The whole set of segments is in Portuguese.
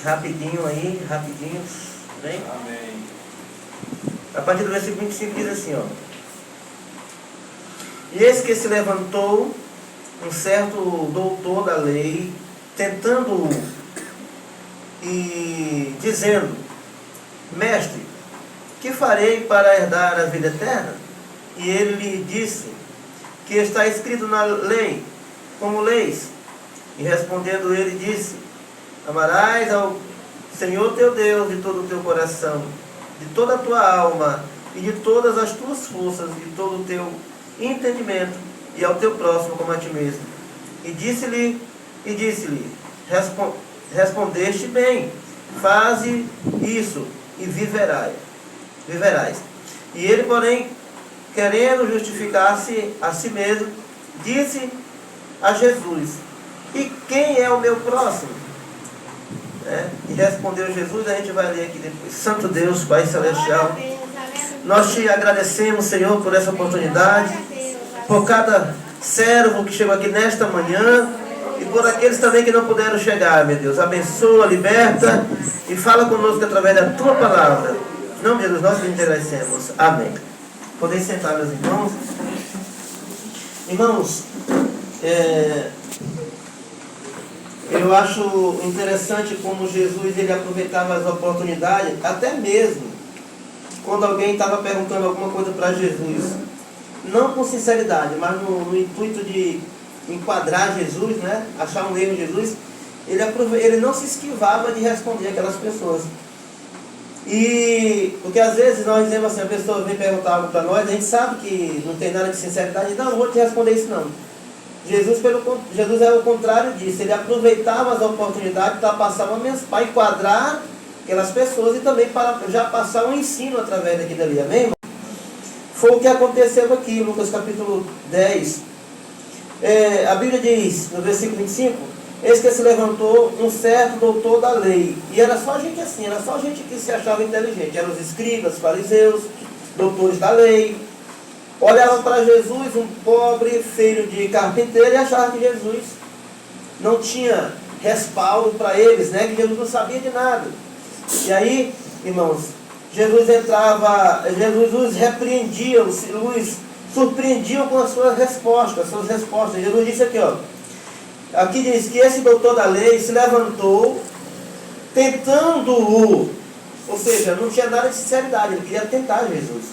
rapidinho aí, rapidinho. Bem? Amém. A partir do versículo 25 diz assim, ó. E eis que se levantou um certo doutor da lei, tentando-o e dizendo: Mestre, que farei para herdar a vida eterna? E ele lhe disse: que está escrito na lei, como leis? E respondendo ele disse: amarás ao Senhor teu Deus de todo o teu coração, de toda a tua alma e de todas as tuas forças, de todo o teu entendimento, e ao teu próximo como a ti mesmo. E disse-lhe, respondeste bem, faze isso e viverás. E ele, porém, querendo justificar-se a si mesmo, disse a Jesus: e quem é o meu próximo? E respondeu Jesus, a gente vai ler aqui depois. Santo Deus, Pai Celestial, nós te agradecemos, Senhor, por essa oportunidade, por cada servo que chegou aqui nesta manhã e por aqueles também que não puderam chegar, meu Deus. Abençoa, liberta e fala conosco através da tua palavra. Em nome de Jesus, nós te agradecemos. Amém. Podem sentar, meus irmãos. Irmãos, eu acho interessante como Jesus ele aproveitava as oportunidades, até mesmo quando alguém estava perguntando alguma coisa para Jesus, não com sinceridade, mas no intuito de enquadrar Jesus, né? Achar um erro em Jesus, ele não se esquivava de responder aquelas pessoas. E porque às vezes nós dizemos assim, a pessoa vem perguntar algo para nós, a gente sabe que não tem nada de sinceridade, não vou te responder isso não. Jesus é o contrário disso, ele aproveitava as oportunidades para passar uma mensagem, para enquadrar aquelas pessoas e também para já passar um ensino através daquilo ali, amém, irmão? Foi o que aconteceu aqui, Lucas capítulo 10. A Bíblia diz, no versículo 25, eis que se levantou um certo doutor da lei. E era só gente assim, era só gente que se achava inteligente. Eram os escribas, fariseus, doutores da lei. Olhavam para Jesus, um pobre filho de carpinteiro, e achavam que Jesus não tinha respaldo para eles, né? Que Jesus não sabia de nada. E aí, irmãos, Jesus os repreendia, os surpreendia com as suas respostas. Jesus disse aqui, ó. Aqui diz que esse doutor da lei se levantou tentando-o, ou seja, não tinha nada de sinceridade, ele queria tentar Jesus,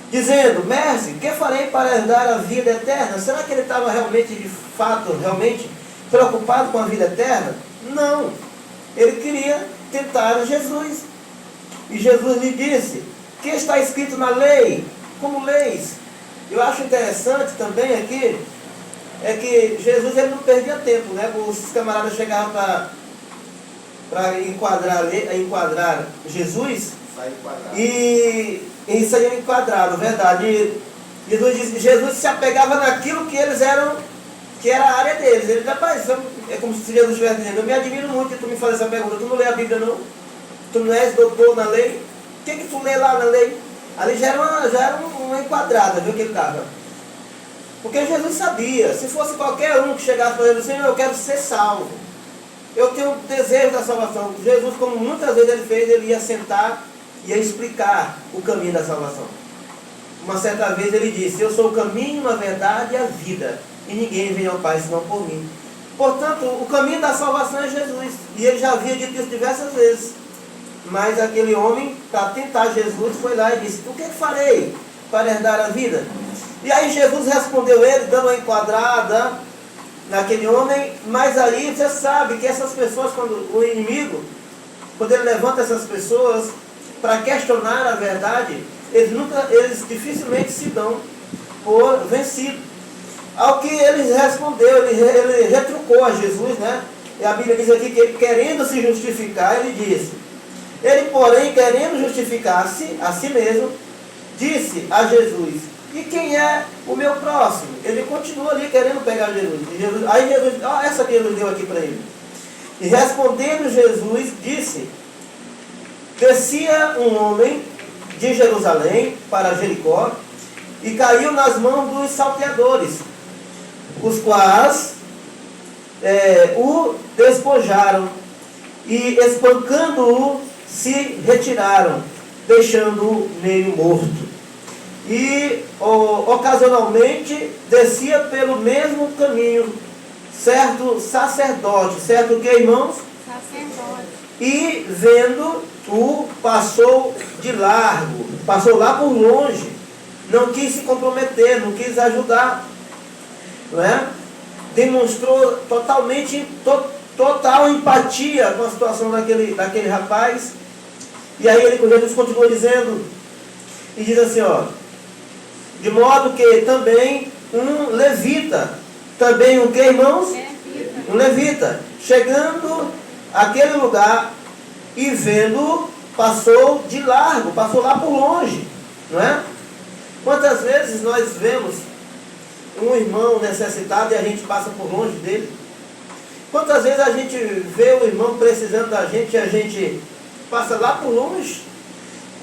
dizendo: mestre, que farei para herdar a vida eterna? Será que ele estava realmente, de fato, preocupado com a vida eterna? Não, ele queria tentar Jesus. E Jesus lhe disse: que está escrito na lei, como leis? Eu acho interessante também aqui, é que Jesus ele não perdia tempo, né? Os camaradas chegavam para enquadrar Jesus, e saíam enquadrados, verdade. Jesus se apegava naquilo que eles eram, que era a área deles. Ele, rapaz, é como se Jesus estivesse dizendo: eu me admiro muito que tu me faz essa pergunta, tu não lê a Bíblia não? Tu não és doutor na lei? O que tu lê lá na lei? Ali já era uma enquadrada, viu que ele estava. Porque Jesus sabia, se fosse qualquer um que chegasse para ele, Senhor, eu quero ser salvo, eu tenho desejo da salvação. Jesus, como muitas vezes ele fez, ele ia sentar e ia explicar o caminho da salvação. Uma certa vez ele disse: eu sou o caminho, a verdade e a vida, e ninguém vem ao Pai senão por mim. Portanto, o caminho da salvação é Jesus, e ele já havia dito isso diversas vezes. Mas aquele homem, para tentar Jesus, foi lá e disse: o que farei para herdar a vida? E aí Jesus respondeu ele, dando uma enquadrada naquele homem. Mas aí você sabe que essas pessoas, quando o inimigo, quando ele levanta essas pessoas para questionar a verdade, eles dificilmente se dão por vencido. Ao que ele respondeu, ele retrucou a Jesus, né? E a Bíblia diz aqui que ele, querendo se justificar, ele disse: ele, porém, querendo justificar-se a si mesmo, disse a Jesus: e quem é o meu próximo? Ele continua ali querendo pegar Jesus. Aí Jesus, essa que Jesus deu aqui para ele. E respondendo Jesus, disse: descia um homem de Jerusalém para Jericó e caiu nas mãos dos salteadores, os quais o despojaram e espancando-o, se retiraram, deixando-o meio morto. E ocasionalmente descia pelo mesmo caminho certo sacerdote, certo que, irmãos? Sacerdote. E vendo-o, passou de largo, passou lá por longe, não quis se comprometer, não quis ajudar, não é? Demonstrou total empatia com a situação daquele rapaz. E aí Jesus continua dizendo, e diz assim, ó, de modo que também um levita, também um que, irmãos? Um levita, chegando àquele lugar e vendo, passou de largo, passou lá por longe, não é? Quantas vezes nós vemos um irmão necessitado e a gente passa por longe dele? Quantas vezes a gente vê o irmão precisando da gente e a gente passa lá por longe?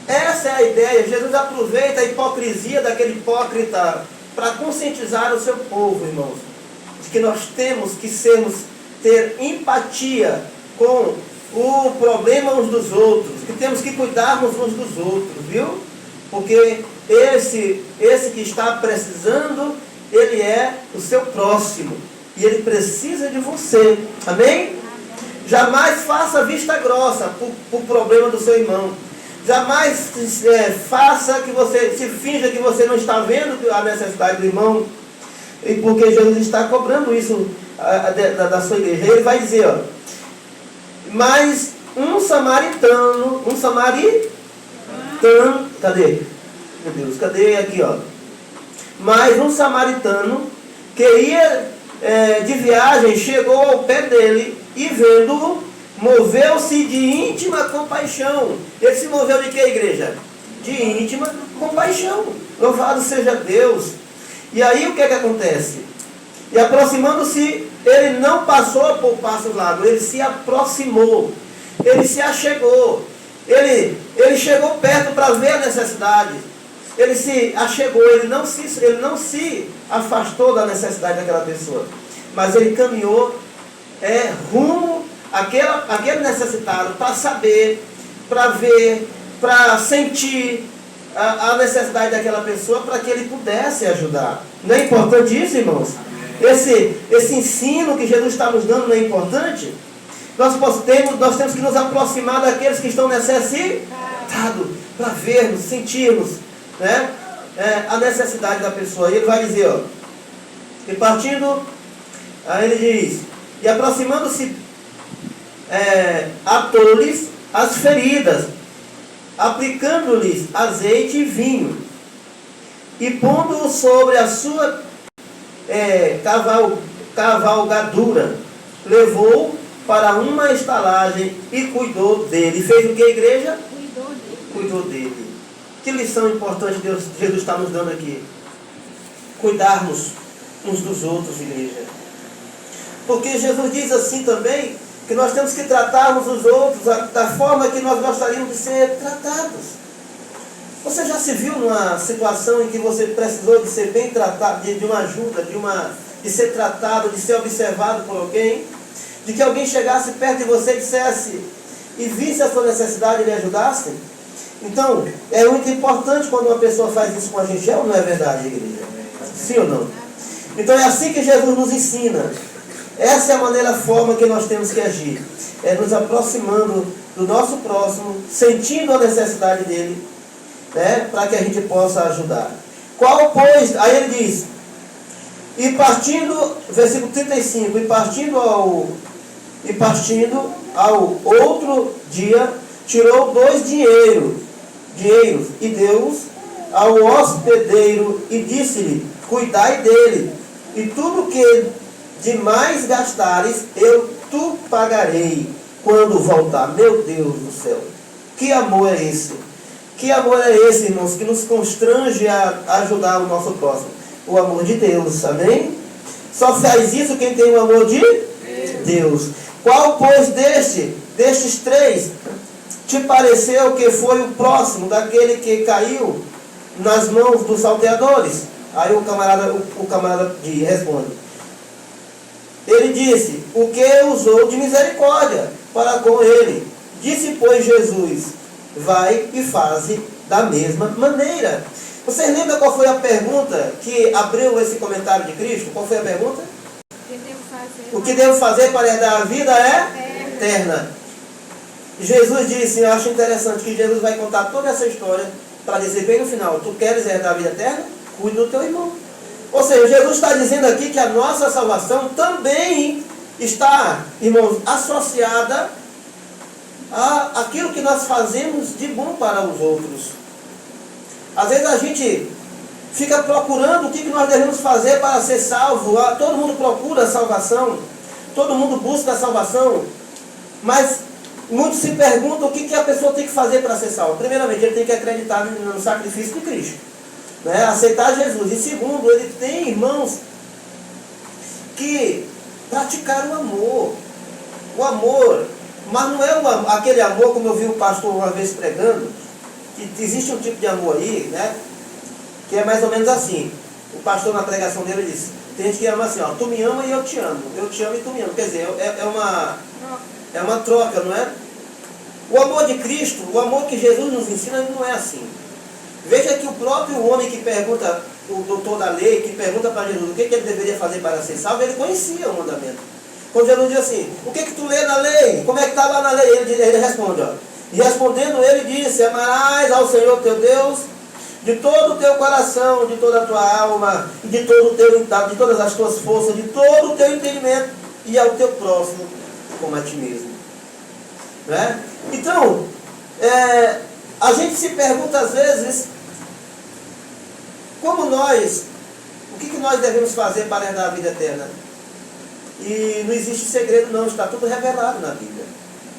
Essa é a ideia. Jesus aproveita a hipocrisia daquele hipócrita para conscientizar o seu povo, irmãos, de que nós temos que ter empatia com o problema uns dos outros, que temos que cuidarmos uns dos outros, viu? Porque esse que está precisando, ele é o seu próximo e ele precisa de você, amém? Jamais faça vista grossa por problema do seu irmão. Jamais faça que você se finja que você não está vendo a necessidade do irmão, e porque Jesus está cobrando isso da sua igreja. Ele vai dizer, ó, mas um samaritano, cadê? Meu Deus, cadê aqui, ó? Mas um samaritano que ia de viagem chegou ao pé dele e vendo-o, moveu-se de íntima compaixão. Ele se moveu de que, igreja? De íntima compaixão. Louvado seja Deus. E aí o que é que acontece? E aproximando-se, ele não passou por passos largos, ele se aproximou, ele se achegou, ele chegou perto para ver a necessidade, ele se achegou, ele não se afastou da necessidade daquela pessoa, mas ele caminhou rumo àquele necessitado, para saber, para ver, para sentir a necessidade daquela pessoa, para que ele pudesse ajudar. Não é importante isso, irmãos? Esse ensino que Jesus está nos dando não é importante? Nós temos que nos aproximar daqueles que estão necessitados, para vermos, sentirmos, né, a necessidade da pessoa. E ele vai dizer, ó, e partindo, aí ele diz, e aproximando-se, atou-lhes as feridas, aplicando-lhes azeite e vinho, e pondo-o sobre a sua cavalgadura, levou para uma estalagem e cuidou dele. Fez o que, igreja? Cuidou dele. Que lição importante Jesus está nos dando aqui? Cuidarmos uns dos outros, igreja. Porque Jesus diz assim também, que nós temos que tratarmos os outros da forma que nós gostaríamos de ser tratados. Você já se viu numa situação em que você precisou de ser bem tratado, de uma ajuda, de ser tratado, de ser observado por alguém? De que alguém chegasse perto de você e dissesse, e visse a sua necessidade e lhe ajudasse? Então, é muito importante quando uma pessoa faz isso com a gente, ou não é verdade, igreja? Sim ou não? Então é assim que Jesus nos ensina. Essa é a forma que nós temos que agir. É nos aproximando do nosso próximo, sentindo a necessidade dele, né, para que a gente possa ajudar. Qual, pois, aí ele diz, e partindo, versículo 35, e partindo ao outro dia, tirou 2 dinheiros, e deu-os ao hospedeiro, e disse-lhe, cuidai dele, e tudo que demais gastares, eu tu pagarei quando voltar. Meu Deus do céu, que amor é esse? Que amor é esse, irmãos, que nos constrange a ajudar o nosso próximo? O amor de Deus, amém? Só faz isso quem tem o amor de Deus. Qual, pois, destes 3 te pareceu que foi o próximo daquele que caiu nas mãos dos salteadores? Aí o camarada responde. Ele disse, o que usou de misericórdia para com ele. Disse, pois, Jesus: vai e faze da mesma maneira. Vocês lembram qual foi a pergunta que abriu esse comentário de Cristo? Qual foi a pergunta? O que devo fazer para herdar a vida é eterna. Jesus disse, eu acho interessante que Jesus vai contar toda essa história para dizer bem no final: tu queres herdar a vida eterna? Cuide do teu irmão. Ou seja, Jesus está dizendo aqui que a nossa salvação também está, irmãos, associada a aquilo que nós fazemos de bom para os outros. Às vezes a gente fica procurando o que nós devemos fazer para ser salvo. Todo mundo procura a salvação, todo mundo busca a salvação, mas muitos se perguntam o que a pessoa tem que fazer para ser salvo. Primeiramente, ele tem que acreditar no sacrifício de Cristo, né? Aceitar Jesus. E segundo, ele tem irmãos que praticaram o amor. O amor, mas não é aquele amor como eu vi o pastor uma vez pregando, que existe um tipo de amor aí, né? Que é mais ou menos assim. O pastor na pregação dele disse: tem gente que ama assim, ó, tu me ama e eu te amo e tu me ama. Quer dizer, é uma troca, não é? O amor de Cristo, o amor que Jesus nos ensina, não é assim. Veja que o próprio homem que pergunta, o doutor da lei, que pergunta para Jesus o que ele deveria fazer para ser salvo, ele conhecia o mandamento. Quando Jesus diz assim: o que tu lê na lei? Como é que está lá na lei? Ele responde, ó. E respondendo ele disse: amarás ao Senhor teu Deus de todo o teu coração, de toda a tua alma, de todo o teu de todas as tuas forças, de todo o teu entendimento, e ao teu próximo como a ti mesmo. Né? Então, a gente se pergunta às vezes, o que nós devemos fazer para herdar a vida eterna? E não existe segredo não, está tudo revelado na Bíblia.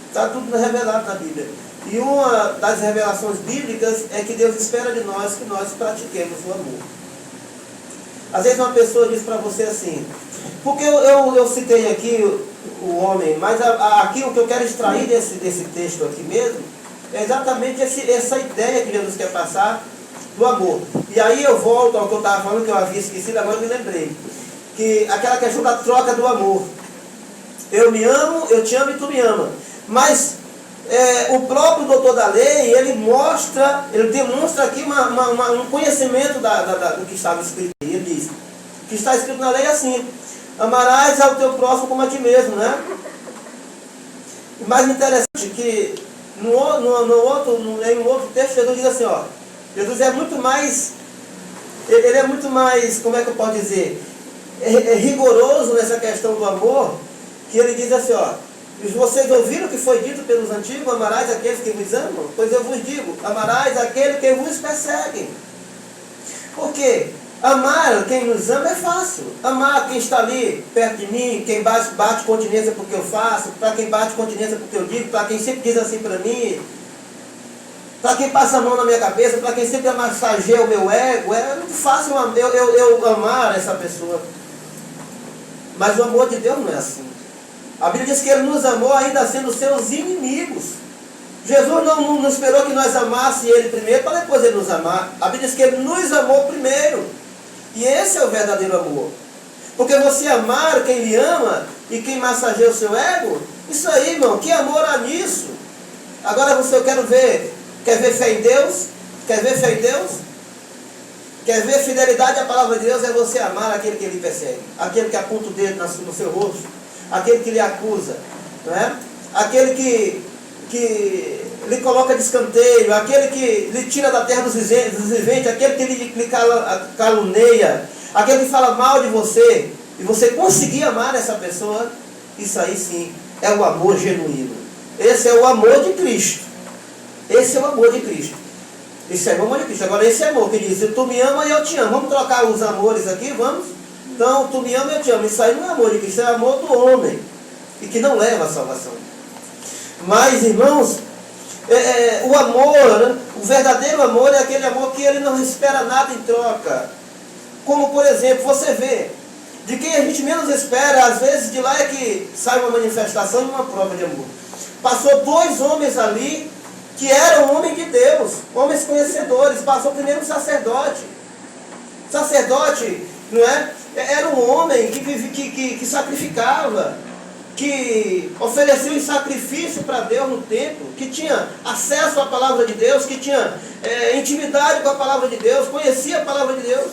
Está tudo revelado na Bíblia. E uma das revelações bíblicas é que Deus espera de nós que nós pratiquemos o amor. Às vezes uma pessoa diz para você assim, porque eu citei aqui o homem, mas aqui o que eu quero extrair desse texto aqui mesmo, é exatamente essa ideia que Jesus quer passar do amor. E aí eu volto ao que eu estava falando, que eu havia esquecido, agora eu me lembrei. Que aquela questão da troca do amor. Eu me amo, eu te amo e tu me ama. Mas o próprio doutor da lei, ele demonstra aqui um conhecimento do que estava escrito. Ele diz, o que está escrito na lei é assim: amarás ao teu próximo como a ti mesmo, né? O mais interessante que em um outro texto, Jesus diz assim, ó, Jesus é muito mais, ele é muito mais, como é que eu posso dizer, rigoroso nessa questão do amor, que ele diz assim, ó: vocês ouviram o que foi dito pelos antigos, amarás aqueles que vos amam? Pois eu vos digo, amarás aquele que vos persegue. Por quê? Amar quem nos ama é fácil. Amar quem está ali perto de mim, quem bate continência porque eu faço, para quem bate continência porque eu digo, para quem sempre diz assim para mim, para quem passa a mão na minha cabeça, para quem sempre massageia o meu ego, é muito fácil eu amar essa pessoa. Mas o amor de Deus não é assim. A Bíblia diz que Ele nos amou ainda sendo seus inimigos. Jesus não esperou que nós amássemos Ele primeiro para depois Ele nos amar. A Bíblia diz que Ele nos amou primeiro. E esse é o verdadeiro amor. Porque você amar quem lhe ama e quem massageia o seu ego, isso aí, irmão, que amor há nisso? Agora você quer ver fé em Deus? Quer ver fé em Deus? Quer ver fidelidade à palavra de Deus? É você amar aquele que lhe persegue, aquele que aponta o dedo no seu rosto, aquele que lhe acusa, não é? Aquele que lhe coloca de escanteio, aquele que lhe tira da terra dos viventes, aquele que lhe caluneia, aquele que fala mal de você, e você conseguir amar essa pessoa, isso aí sim é o amor genuíno. Esse é o amor de Cristo. Esse é o amor de Cristo. Esse é o amor de Cristo. Agora esse amor que diz, tu me ama e eu te amo. Vamos trocar os amores aqui, vamos? Então, tu me ama e eu te amo. Isso aí não é amor de Cristo, é amor do homem. E que não leva à salvação. Mas, irmãos, o amor, o verdadeiro amor é aquele amor que ele não espera nada em troca. Como, por exemplo, você vê, de quem a gente menos espera, às vezes de lá é que sai uma manifestação e uma prova de amor. Passou 2 homens ali, que eram homens de Deus, homens conhecedores. Passou primeiro um sacerdote. Sacerdote, não é? Era um homem que sacrificava, que ofereciam em sacrifício para Deus no templo, que tinha acesso à palavra de Deus, que tinha intimidade com a palavra de Deus, conhecia a palavra de Deus,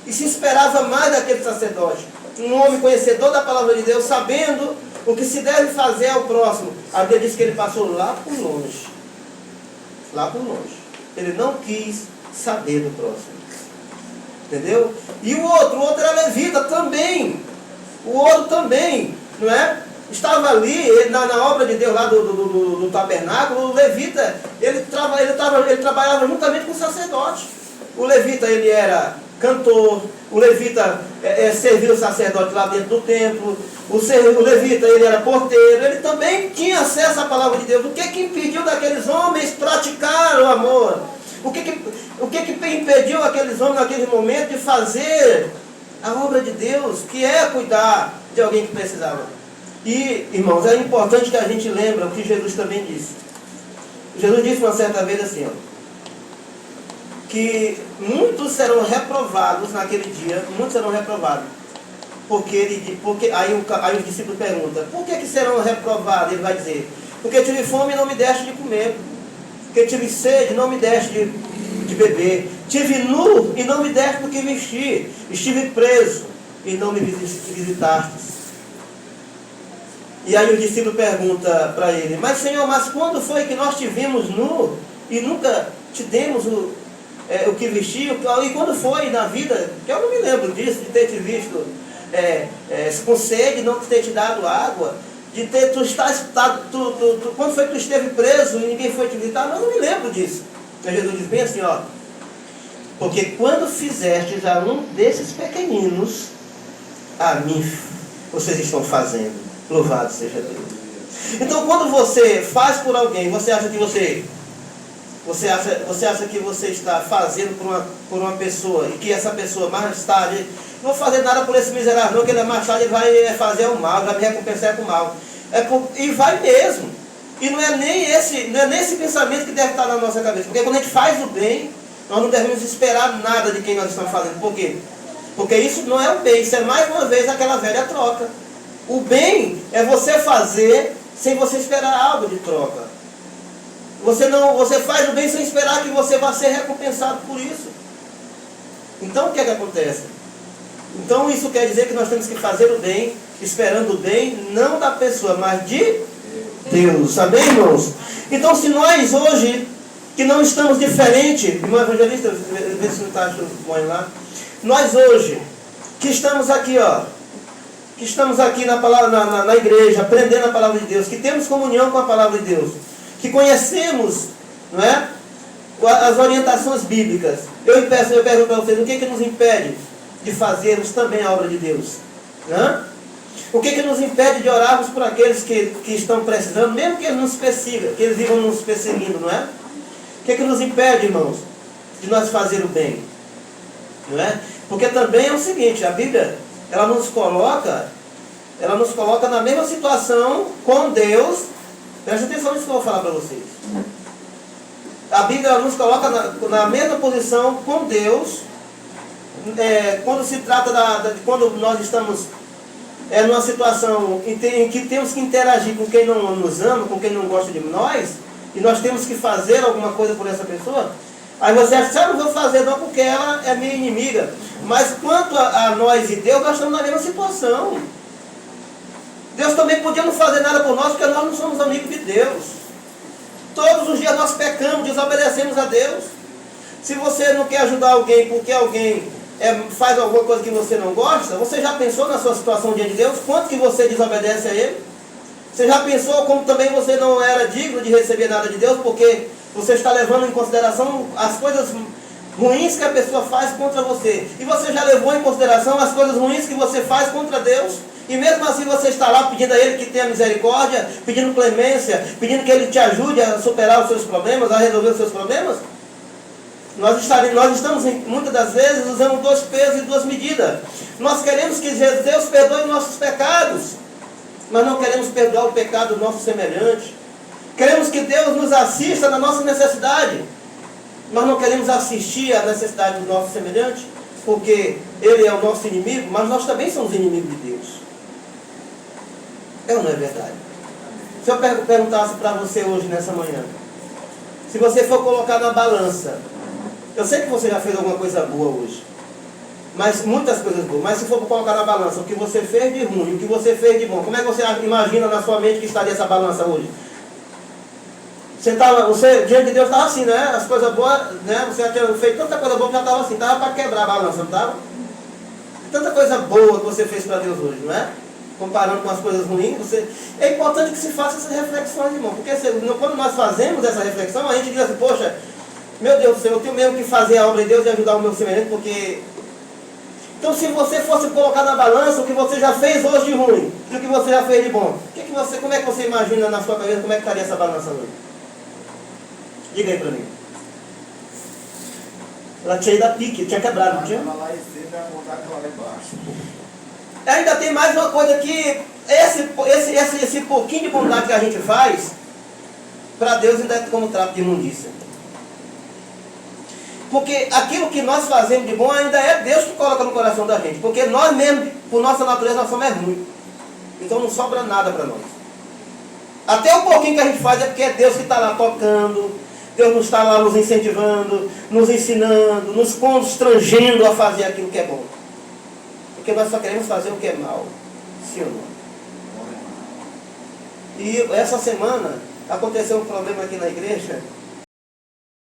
e se esperava mais daquele sacerdote. Um homem conhecedor da palavra de Deus, sabendo o que se deve fazer ao próximo. A Bíblia diz que ele passou lá por longe. Lá por longe. Ele não quis saber do próximo. Entendeu? E o outro era levita também. O outro também, não é? Estava ali, na obra de Deus lá do tabernáculo, o levita, ele trabalhava juntamente com o sacerdote. O levita, ele era cantor, o levita servia o sacerdote lá dentro do templo, o levita, ele era porteiro, ele também tinha acesso à palavra de Deus. O que impediu daqueles homens praticar o amor? O que impediu aqueles homens naquele momento de fazer a obra de Deus, que é cuidar de alguém que precisava? E, irmãos, é importante que a gente lembre o que Jesus também disse. Jesus disse uma certa vez assim, que muitos serão reprovados naquele dia, muitos serão reprovados. Aí os discípulos perguntam, por que serão reprovados? Ele vai dizer, porque tive fome e não me deste de comer, porque tive sede e não me deste de beber, tive nu e não me deste do que vestir, estive preso e não me visitaste. E aí o discípulo pergunta para ele, mas Senhor, mas quando foi que nós te vimos nu e nunca te demos o que vestir? E quando foi na vida, que eu não me lembro disso, de ter te visto com sede, não ter te dado água, de ter, quando foi que tu esteve preso e ninguém foi te visitar? Eu não me lembro disso. Mas Jesus diz bem assim, porque quando fizestes a um desses pequeninos, a mim vocês estão fazendo. Louvado seja Deus. Então, quando você faz por alguém, você acha que você acha que você está fazendo por uma pessoa, e que essa pessoa mais tarde, não vou fazer nada por esse miserável, não, que ele mais tarde ele vai fazer o mal, vai me recompensar com o mal. E vai mesmo. E não é nesse pensamento que deve estar na nossa cabeça. Porque quando a gente faz o bem, nós não devemos esperar nada de quem nós estamos fazendo. Por quê? Porque isso não é o bem, isso é mais uma vez aquela velha troca. O bem é você fazer sem você esperar algo de troca. Você faz o bem sem esperar que você vai ser recompensado por isso. Então o que acontece? Então isso quer dizer que nós temos que fazer o bem, esperando o bem, não da pessoa, mas de Deus. Amém, irmãos? Então se nós hoje, que não estamos diferente, irmão evangelista, vê se não está bom lá. Nós hoje, que estamos aqui, que estamos aqui na igreja, aprendendo a palavra de Deus, que temos comunhão com a palavra de Deus, que conhecemos, não é, as orientações bíblicas. Eu pergunto para vocês, o que nos impede de fazermos também a obra de Deus? O que nos impede de orarmos por aqueles que estão precisando, mesmo que eles nos persigam, que eles vivam nos perseguindo, não é? O que nos impede, irmãos, de nós fazer o bem? Não é? Porque também é o seguinte, a Bíblia, ela nos coloca na mesma situação com Deus. Presta atenção nisso que eu vou falar para vocês. A Bíblia nos coloca na mesma posição com Deus, quando se trata quando nós estamos numa situação em que temos que interagir com quem não nos ama, com quem não gosta de nós, e nós temos que fazer alguma coisa por essa pessoa. Aí você acha, eu não vou fazer não porque ela é minha inimiga. Mas quanto a nós e Deus, nós estamos na mesma situação. Deus também podia não fazer nada por nós, porque nós não somos amigos de Deus. Todos os dias nós pecamos, desobedecemos a Deus. Se você não quer ajudar alguém porque alguém faz alguma coisa que você não gosta, você já pensou na sua situação diante de Deus? Quanto que você desobedece a Ele? Você já pensou como também você não era digno de receber nada de Deus, porque você está levando em consideração as coisas ruins que a pessoa faz contra você. E você já levou em consideração as coisas ruins que você faz contra Deus? E mesmo assim você está lá pedindo a Ele que tenha misericórdia, pedindo clemência, pedindo que Ele te ajude a superar os seus problemas, a resolver os seus problemas? Nós estamos muitas das vezes usando 2 pesos e 2 medidas. Nós queremos que Deus perdoe nossos pecados, mas não queremos perdoar o pecado do nosso semelhante. Queremos que Deus nos assista na nossa necessidade, mas não queremos assistir à necessidade do nosso semelhante, porque ele é o nosso inimigo, mas nós também somos inimigos de Deus. É ou não é verdade? Se eu perguntasse para você hoje, nessa manhã, se você for colocar na balança, eu sei que você já fez alguma coisa boa hoje, mas muitas coisas boas, mas se for colocar na balança o que você fez de ruim, o que você fez de bom, como é que você imagina na sua mente que estaria essa balança hoje? Você diante de Deus estava assim, né? As coisas boas, né? Você já tinha feito tanta coisa boa que já estava assim, estava para quebrar a balança, não estava? Tanta coisa boa que você fez para Deus hoje, não é? Comparando com as coisas ruins, é importante que se faça essas reflexões, irmão, porque quando nós fazemos essa reflexão, a gente diz assim, poxa, meu Deus do céu, eu tenho mesmo que fazer a obra de Deus e ajudar o meu semelhante, porque... Então, se você fosse colocar na balança o que você já fez hoje de ruim e o que você já fez de bom, como é que você imagina na sua cabeça como é que estaria essa balança hoje? Diga aí para mim. Ela tinha ido a pique, tinha quebrado, não tinha? Ainda tem mais uma coisa que esse pouquinho de bondade que a gente faz, para Deus ainda é como trapo de imundícia. Porque aquilo que nós fazemos de bom ainda é Deus que coloca no coração da gente. Porque nós mesmos, por nossa natureza, nós somos ruins. Então não sobra nada para nós. Até o pouquinho que a gente faz é porque é Deus que está lá tocando, Deus nos está lá nos incentivando, nos ensinando, nos constrangendo a fazer aquilo que é bom. Porque nós só queremos fazer o que é mal. Sim ou não? E essa semana aconteceu um problema aqui na igreja.